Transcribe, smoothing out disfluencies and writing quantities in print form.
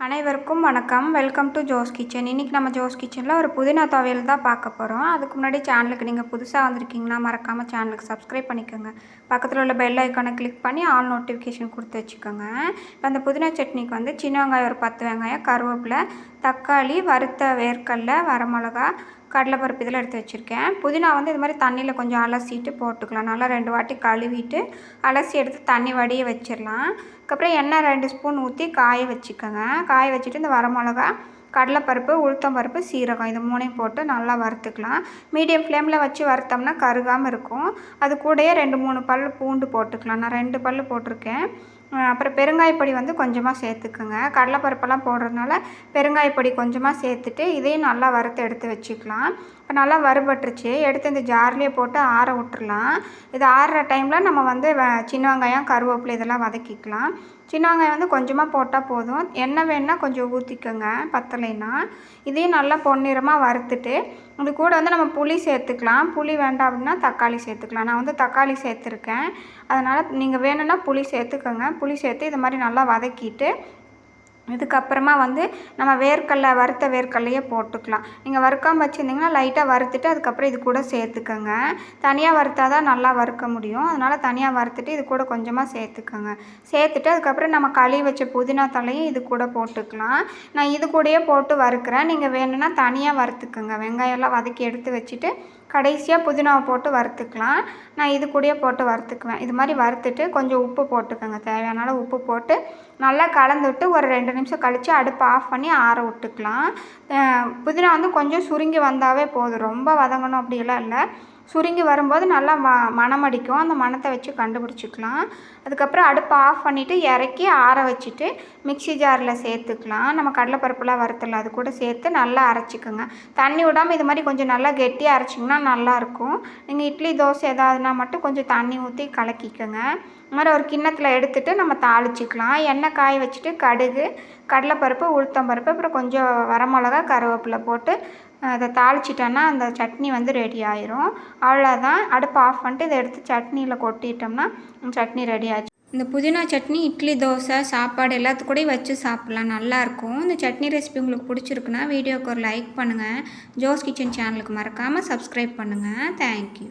அனைவருக்கும் வணக்கம். Welcome to Jo's kitchen. இன்றைக்கி நம்ம ஜோஸ் கிச்சனில் ஒரு புதினா துவையல் தான் பார்க்க போகிறோம். அதுக்கு முன்னாடி சேனலுக்கு நீங்கள் புதுசாக வந்திருக்கீங்கன்னா மறக்காமல் சேனலுக்கு சப்ஸ்கிரைப் பண்ணிக்கோங்க. பக்கத்தில் உள்ள பெல் ஐக்கானை கிளிக் பண்ணி ஆல் நோட்டிஃபிகேஷன் கொடுத்து வச்சுக்கோங்க. இப்போ அந்த புதினா சட்னிக்கு வந்து சின்ன வெங்காயம் ஒரு 10 வெங்காயம், கருவேப்பிலை, தக்காளி, வறுத்த வேர்க்கடலை, வரமிளகா, கடலைப்பருப்பு இதெல்லாம் எடுத்து வச்சுருக்கேன். புதினா வந்து இது மாதிரி தண்ணியில் கொஞ்சம் அலசிட்டு போட்டுக்கலாம். நல்லா 2 வாட்டி கழுவிட்டு அலசி எடுத்து தண்ணி வடிய வச்சிடலாம். அதுக்கப்புறம் எண்ணெய் 2 ஸ்பூன் ஊற்றி காய வச்சுக்கோங்க. காய வச்சுட்டு இந்த வரமிளகா, கடலைப்பருப்பு, உளுத்தம்பருப்பு, சீரகம் இது 3ஐயும் போட்டு நல்லா வறுத்துக்கலாம். மீடியம் ஃப்ளேமில் வச்சு வறுத்தோம்னா கருகாமல் இருக்கும். அது கூடயே 2-3 பல் பூண்டு போட்டுக்கலாம். நான் 2 பல் போட்டிருக்கேன். அப்புறம் பெருங்காயப்பொடி வந்து கொஞ்சமாக சேர்த்துக்குங்க. கடலைப்பருப்பெல்லாம் போடுறதுனால பெருங்காயப்பொடி கொஞ்சமாக சேர்த்துட்டு இதையும் நல்லா வறுத்து எடுத்து வச்சுக்கலாம். இப்போ நல்லா வறுபட்டுருச்சு. எடுத்து இந்த ஜார்லேயே போட்டு ஆற விட்டுறலாம். இது ஆறுற டைமில் நம்ம வந்து சின்ன வெங்காயம், கருவேப்பிலை இதெல்லாம் வதக்கிக்கலாம். சின்ன வெங்காயம் வந்து கொஞ்சமாக போட்டால் போதும். எண்ணெய் வேணுன்னா கொஞ்சம் ஊற்றிக்கோங்க பத்தலைன்னா. இதையும் நல்லா பொன்னிறமாக வறுத்துட்டு இது கூட வந்து நம்ம புளி சேர்த்துக்கலாம். புளி வேண்டாம் அப்படின்னா தக்காளி சேர்த்துக்கலாம். நான் வந்து தக்காளி சேர்த்துருக்கேன். அதனால் நீங்கள் வேணும்னா புளி சேர்த்துக்கோங்க. புளி சேர்த்து இது மாதிரி நல்லா வதக்கிட்டு இதுக்கப்புறமா வந்து நம்ம வேர்க்கடலை வறுத்த வேர்க்கடலையே போட்டுக்கலாம். நீங்கள் வறுக்காமல் வச்சுருந்தீங்கன்னா லைட்டாக வறுத்துட்டு அதுக்கப்புறம் இது கூட சேர்த்துக்கோங்க. தனியாக வறுத்தா தான் நல்லா வறுக்க முடியும். அதனால் தனியாக வறுத்துட்டு இது கூட கொஞ்சமாக சேர்த்துக்கோங்க. சேர்த்துட்டு அதுக்கப்புறம் நம்ம கழுவி வச்ச புதினா தழையும் இது கூட போட்டுக்கலாம். நான் இது கூடயே போட்டு வறுக்கிறேன். நீங்கள் வேணும்னா தனியாக வறுத்துக்கோங்க. வெங்காயம்லாம் வதக்கி எடுத்து வச்சுட்டு கடைசியாக புதினாவை போட்டு வறுத்துக்கலாம். நான் இது கூடயே போட்டு வறுத்துக்குவேன். இது மாதிரி வறுத்துட்டு கொஞ்சம் உப்பு போட்டுக்கோங்க. தேவையான அளவு உப்பு போட்டு நல்லா கலந்து விட்டு ஒரு 2 நிமிஷம் கழித்து அடுப்பை ஆஃப் பண்ணி ஆற விட்டுக்கலாம். புதினா வந்து கொஞ்சம் சுருங்கி வந்தாவே போதும். ரொம்ப வதங்கணும் அப்படியெல்லாம் இல்லை. சுருங்கி வரும்போது நல்லா மணம் அடிக்கும். அந்த மணத்தை வச்சு கண்டுபிடிச்சிக்கலாம். அதுக்கப்புறம் அடுப்பை ஆஃப் பண்ணிவிட்டு இறக்கி ஆற வச்சுட்டு மிக்ஸி ஜாரில் சேர்த்துக்கலாம். நம்ம கடலைப்பருப்புலாம் வறுத்தல அது கூட சேர்த்து நல்லா அரைச்சிக்கோங்க. தண்ணி விடாமல் இது மாதிரி கொஞ்சம் நல்லா கெட்டியாக அரைச்சிங்கன்னா நல்லாயிருக்கும். நீங்கள் இட்லி தோசை எதாவதுனா மட்டும் கொஞ்சம் தண்ணி ஊற்றி கலக்கிக்கோங்க. இது மாதிரி ஒரு கிண்ணத்தில் எடுத்துகிட்டு நம்ம தாளிச்சிக்கலாம். எண்ணெய் காய வச்சுட்டு கடுகு, கடலைப்பருப்பு, உளுத்தம்பருப்பு, அப்புறம் கொஞ்சம் வரமிளகா, கருவேப்பிலை போட்டு அதை தாளிச்சிட்டோன்னா அந்த சட்னி வந்து ரெடி ஆயிரும். அவ்வளோதான். அடுப்பு ஆஃப் பண்ணிட்டு இதை எடுத்து சட்னியில் கொட்டிட்டோம்னா சட்னி ரெடி ஆச்சு. இந்த புதினா சட்னி இட்லி, தோசை, சாப்பாடு எல்லாத்துக்கூடயும் வச்சு சாப்பிட்லாம். நல்லாயிருக்கும். இந்த சட்னி ரெசிபி உங்களுக்கு பிடிச்சிருக்குன்னா வீடியோவுக்கு ஒரு லைக் பண்ணுங்கள். ஜோஸ் கிச்சன் சேனலுக்கு மறக்காமல் சப்ஸ்கிரைப் பண்ணுங்கள். தேங்க்யூ.